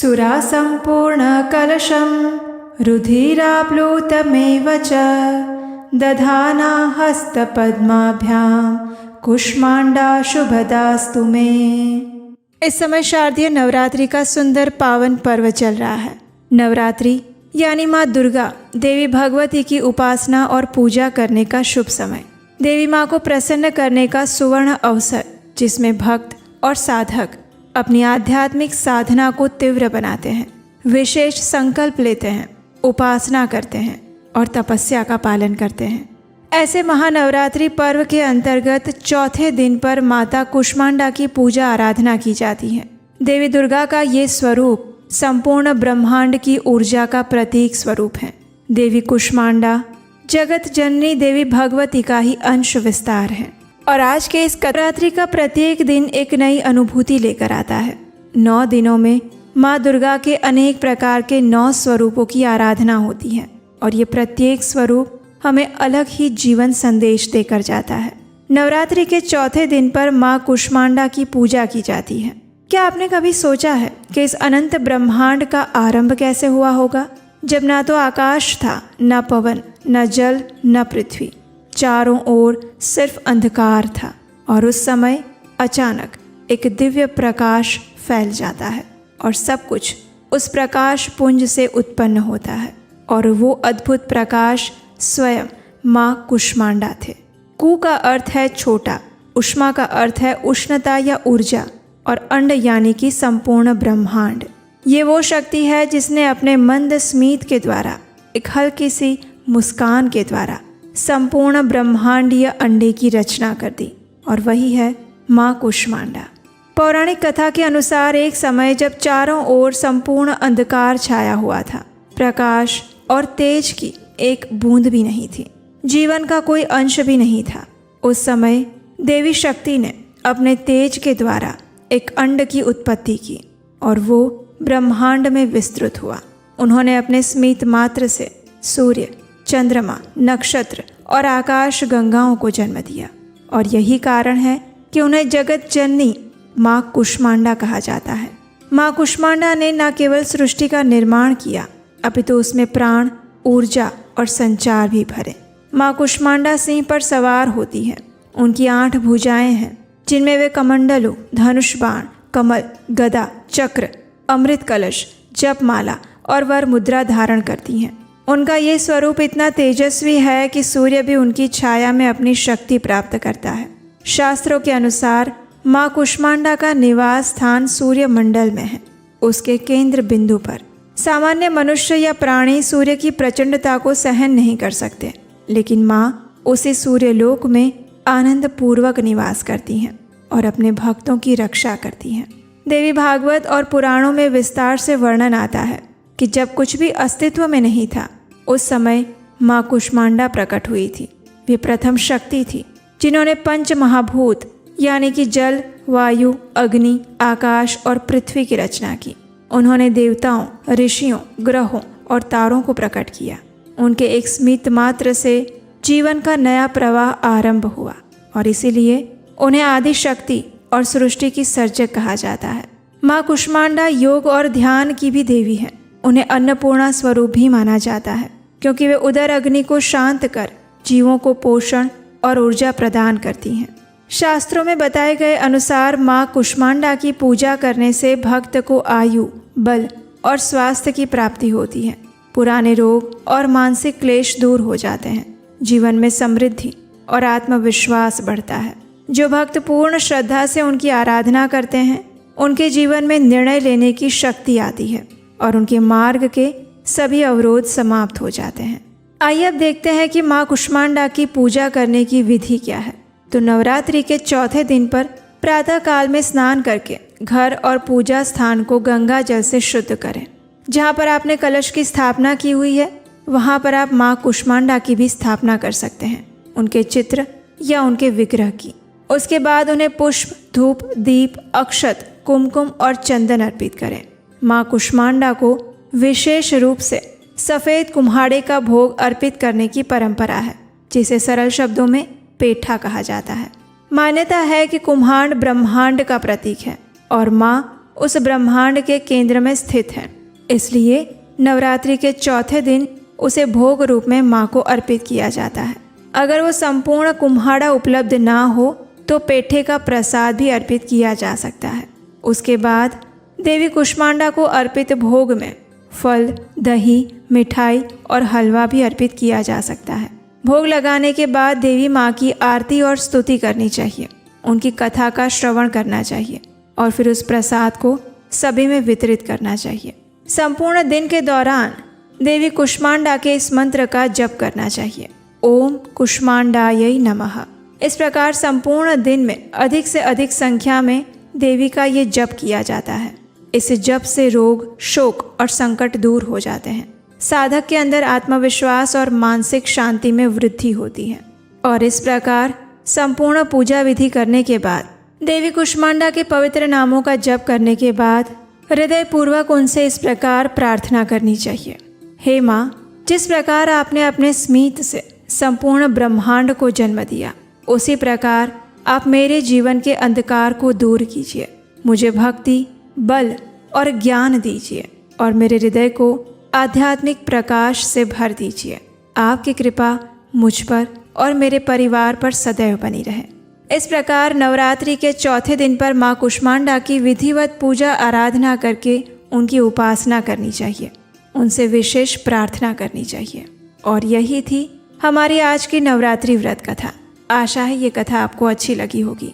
सुरासम्पूर्णकलशं रुधिराप्लुतमेव च दधाना हस्तपद्माभ्यां कुष्मांडा शुभदास्तु मे। इस समय शारदीय नवरात्रि का सुंदर पावन पर्व चल रहा है। नवरात्रि यानी माँ दुर्गा देवी भगवती की उपासना और पूजा करने का शुभ समय, देवी माँ को प्रसन्न करने का सुवर्ण अवसर, जिसमें भक्त और साधक अपनी आध्यात्मिक साधना को तीव्र बनाते हैं, विशेष संकल्प लेते हैं, उपासना करते हैं और तपस्या का पालन करते हैं। ऐसे महानवरात्रि पर्व के अंतर्गत चौथे दिन पर माता कुष्मांडा की पूजा आराधना की जाती है। देवी दुर्गा का ये स्वरूप संपूर्ण ब्रह्मांड की ऊर्जा का प्रतीक स्वरूप है। देवी कुष्मांडा जगत जननी देवी भगवती का ही अंश विस्तार है और आज के इस नवरात्रि का प्रत्येक दिन एक नई अनुभूति लेकर आता है। 9 दिनों में माँ दुर्गा के अनेक प्रकार के 9 स्वरूपों की आराधना होती है और ये प्रत्येक स्वरूप हमें अलग ही जीवन संदेश देकर जाता है। नवरात्रि के चौथे दिन पर माँ कुष्मांडा की पूजा की जाती है। क्या आपने कभी सोचा है कि इस अनंत ब्रह्मांड का आरंभ कैसे हुआ होगा, जब ना तो आकाश था, न पवन, न जल, न पृथ्वी, चारों ओर सिर्फ अंधकार था और उस समय अचानक एक दिव्य प्रकाश फैल जाता है और सब कुछ उस प्रकाश पुंज से उत्पन्न होता है और वो अद्भुत प्रकाश स्वयं माँ कुष्मांडा थे। कु का अर्थ है छोटा, उष्मा का अर्थ है उष्णता या ऊर्जा और अंड यानी कि संपूर्ण ब्रह्मांड। ये वो शक्ति है जिसने अपने मंद स्मित के द्वारा, एक हल्की सी मुस्कान के द्वारा संपूर्ण ब्रह्मांडीय अंडे की रचना कर दी और वही है माँ कुष्मांडा। पौराणिक कथा के अनुसार एक समय जब चारों ओर संपूर्ण अंधकार छाया हुआ था, प्रकाश और तेज की एक बूंद भी नहीं थी, जीवन का कोई अंश भी नहीं था, उस समय देवी शक्ति ने अपने तेज के द्वारा एक अंड की उत्पत्ति की और वो ब्रह्मांड में विस्तृत हुआ। उन्होंने अपने स्मित मात्र से सूर्य, चंद्रमा, नक्षत्र और आकाश गंगाओं को जन्म दिया और यही कारण है कि उन्हें जगत जननी माँ कुष्मांडा कहा जाता है। माँ कुष्मांडा ने न केवल सृष्टि का निर्माण किया, अपितु उसमें प्राण, ऊर्जा और संचार भी भरे। माँ कुष्मांडा सिंह पर सवार होती है। उनकी 8 भुजाएं हैं, जिनमें वे कमंडलू, धनुष बाण, कमल, गदा, चक्र, अमृत कलश, जपमाला और वर मुद्रा धारण करती हैं। उनका ये स्वरूप इतना तेजस्वी है कि सूर्य भी उनकी छाया में अपनी शक्ति प्राप्त करता है। शास्त्रों के अनुसार माँ कुष्मांडा का निवास स्थान सूर्य मंडल में है। उसके केंद्र बिंदु पर सामान्य मनुष्य या प्राणी सूर्य की प्रचंडता को सहन नहीं कर सकते, लेकिन माँ उसी सूर्यलोक में आनंद पूर्वक निवास करती हैं और अपने भक्तों की रक्षा करती हैं। देवी भागवत और पुराणों में विस्तार से वर्णन आता है कि जब कुछ भी अस्तित्व में नहीं था, उस समय माँ कुष्मांडा प्रकट हुई थी। वे प्रथम शक्ति थी जिन्होंने 5 महाभूत यानी कि जल, वायु, अग्नि, आकाश और पृथ्वी की रचना की। उन्होंने देवताओं, ऋषियों, ग्रहों और तारों को प्रकट किया। उनके एक स्मित मात्र से जीवन का नया प्रवाह आरंभ हुआ और इसीलिए उन्हें आदि शक्ति और सृष्टि की सर्जक कहा जाता है। माँ कुष्मांडा योग और ध्यान की भी देवी है। उन्हें अन्नपूर्णा स्वरूप भी माना जाता है, क्योंकि वे उदर अग्नि को शांत कर जीवों को पोषण और ऊर्जा प्रदान करती हैं। शास्त्रों में बताए गए अनुसार माँ कुष्मांडा की पूजा करने से भक्त को आयु, बल और स्वास्थ्य की प्राप्ति होती है। पुराने रोग और मानसिक क्लेश दूर हो जाते हैं। जीवन में समृद्धि और आत्मविश्वास बढ़ता है। जो भक्त पूर्ण श्रद्धा से उनकी आराधना करते हैं, उनके जीवन में निर्णय लेने की शक्ति आती है और उनके मार्ग के सभी अवरोध समाप्त हो जाते हैं। आइए अब देखते हैं कि माँ कुष्मांडा की पूजा करने की विधि क्या है। तो नवरात्रि के चौथे दिन पर प्रातः काल में स्नान करके घर और पूजा स्थान को गंगा जल से शुद्ध करें। जहाँ पर आपने कलश की स्थापना की हुई है, वहाँ पर आप माँ कुष्मांडा की भी स्थापना कर सकते हैं, उनके चित्र या उनके विग्रह की। उसके बाद उन्हें पुष्प, धूप, दीप, अक्षत, कुमकुम और चंदन अर्पित करें। माँ कुष्मांडा को विशेष रूप से सफ़ेद कुम्हाड़े का भोग अर्पित करने की परंपरा है, जिसे सरल शब्दों में पेठा कहा जाता है। मान्यता है कि कुम्हाड़ ब्रह्मांड का प्रतीक है और माँ उस ब्रह्मांड के केंद्र में स्थित है। इसलिए नवरात्रि के चौथे दिन उसे भोग रूप में माँ को अर्पित किया जाता है। अगर वो संपूर्ण कुम्हाड़ा उपलब्ध ना हो तो पेठे का प्रसाद भी अर्पित किया जा सकता है। उसके बाद देवी कुष्मांडा को अर्पित भोग में फल, दही, मिठाई और हलवा भी अर्पित किया जा सकता है। भोग लगाने के बाद देवी माँ की आरती और स्तुति करनी चाहिए, उनकी कथा का श्रवण करना चाहिए और फिर उस प्रसाद को सभी में वितरित करना चाहिए। संपूर्ण दिन के दौरान देवी कुष्मांडा के इस मंत्र का जप करना चाहिए, ओम कुष्मांडायै नमः। इस प्रकार संपूर्ण दिन में अधिक से अधिक संख्या में देवी का ये जप किया जाता है। इस जप से रोग, शोक और संकट दूर हो जाते हैं। साधक के अंदर आत्मविश्वास और मानसिक शांति में वृद्धि होती है। और इस प्रकार संपूर्ण पूजा विधि करने के बाद देवी कुष्मांडा के पवित्र नामों का जप करने के बाद हृदय पूर्वक उनसे इस प्रकार प्रार्थना करनी चाहिए, हे माँ, जिस प्रकार आपने अपने स्मित से संपूर्ण ब्रह्मांड को जन्म दिया, उसी प्रकार आप मेरे जीवन के अंधकार को दूर कीजिए। मुझे भक्ति, बल और ज्ञान दीजिए और मेरे हृदय को आध्यात्मिक प्रकाश से भर दीजिए। आपकी कृपा मुझ पर और मेरे परिवार पर सदैव बनी रहे। इस प्रकार नवरात्रि के चौथे दिन पर माँ कुष्मांडा की विधिवत पूजा आराधना करके उनकी उपासना करनी चाहिए, उनसे विशेष प्रार्थना करनी चाहिए। और यही थी हमारी आज की नवरात्रि व्रत कथा। आशा है ये कथा आपको अच्छी लगी होगी।